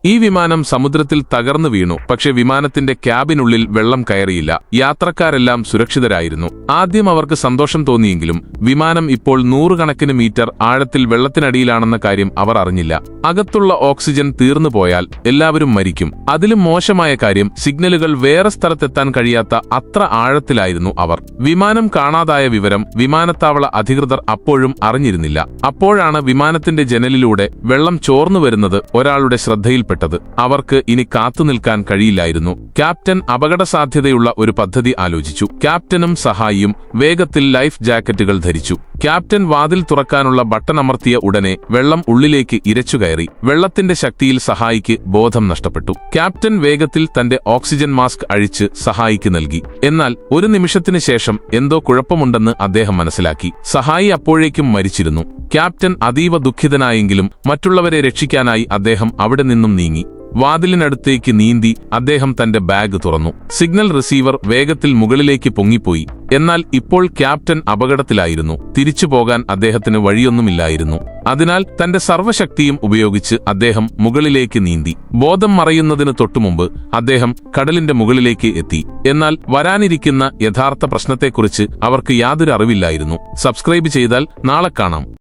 ഈ വിമാനം സമുദ്രത്തിൽ തകർന്നു വീണു. പക്ഷെ വിമാനത്തിന്റെ ക്യാബിനുള്ളിൽ വെള്ളം കയറിയില്ല. യാത്രക്കാരെല്ലാം സുരക്ഷിതരായിരുന്നു. ആദ്യം അവർക്ക് സന്തോഷം തോന്നിയെങ്കിലും വിമാനം ഇപ്പോൾ 100 കണക്കിന് മീറ്റർ ആഴത്തിൽ വെള്ളത്തിനടിയിലാണെന്ന കാര്യം അവർ അറിഞ്ഞില്ല. അകത്തുള്ള ഓക്സിജൻ തീർന്നു പോയാൽ എല്ലാവരും മരിക്കും. അതിലും മോശമായ കാര്യം, സിഗ്നലുകൾ വേറെ സ്ഥലത്തെത്താൻ കഴിയാത്ത അത്ര ആഴത്തിലായിരുന്നു അവർ. വിമാനം കാണാതായ വിവരം വിമാനത്താവള അധികൃതർ അപ്പോഴും അറിഞ്ഞിരുന്നില്ല. അപ്പോഴാണ് വിമാനത്തിന്റെ ജനലിലൂടെ വെള്ളം ചോർന്നു വരുന്നത് ഒരാളുടെ ശ്രദ്ധയിൽപ്പെട്ടത്. അവർക്ക് ഇനി കാത്തുനിൽക്കാൻ കഴിയില്ലായിരുന്നു. ക്യാപ്റ്റൻ അപകടസാധ്യതയുള്ള ഒരു പദ്ധതി ആലോചിച്ചു. ക്യാപ്റ്റനും സഹായിയും വേഗത്തിൽ ലൈഫ് ജാക്കറ്റുകൾ ധരിച്ചു. ക്യാപ്റ്റൻ വാതിൽ തുറക്കാനുള്ള ബട്ടൺ അമർത്തിയ ഉടനെ വെള്ളം ഉള്ളിലേക്ക് ഇരച്ചുകയറി. വെള്ളത്തിന്റെ ശക്തിയിൽ സഹായിക്ക് ബോധം നഷ്ടപ്പെട്ടു. ക്യാപ്റ്റൻ വേഗത്തിൽ തന്റെ ഓക്സിജൻ മാസ്ക് അഴിച്ച് സഹായിക്ക് നൽകി. എന്നാൽ ഒരു നിമിഷത്തിന് ശേഷം എന്തോ കുഴപ്പമുണ്ടെന്ന് അദ്ദേഹം മനസ്സിലാക്കി. സഹായി അപ്പോഴേക്കും മരിച്ചിരുന്നു. ക്യാപ്റ്റൻ അതീവ ദുഃഖിതനായെങ്കിലും മറ്റുള്ളവരെ രക്ഷിക്കാനായി അദ്ദേഹം അവിടെ നിന്നും നീങ്ങി. വാതിലിനടുത്തേക്ക് നീന്തി അദ്ദേഹം തന്റെ ബാഗ് തുറന്നു. സിഗ്നൽ റിസീവർ വേഗത്തിൽ മുകളിലേക്ക് പൊങ്ങിപ്പോയി. എന്നാൽ ഇപ്പോൾ ക്യാപ്റ്റൻ അപകടത്തിലായിരുന്നു. തിരിച്ചു പോകാൻ അദ്ദേഹത്തിന് വഴിയൊന്നുമില്ലായിരുന്നു. അതിനാൽ തന്റെ സർവ്വശക്തിയും ഉപയോഗിച്ച് അദ്ദേഹം മുകളിലേക്ക് നീന്തി. ബോധം മറയുന്നതിന് തൊട്ടുമുമ്പ് അദ്ദേഹം കടലിന്റെ മുകളിലേക്ക് എത്തി. എന്നാൽ വരാനിരിക്കുന്ന യഥാർത്ഥ പ്രശ്നത്തെക്കുറിച്ച് അവർക്ക് യാതൊരു അറിവില്ലായിരുന്നു. സബ്സ്ക്രൈബ് ചെയ്താൽ നാളെ കാണാം.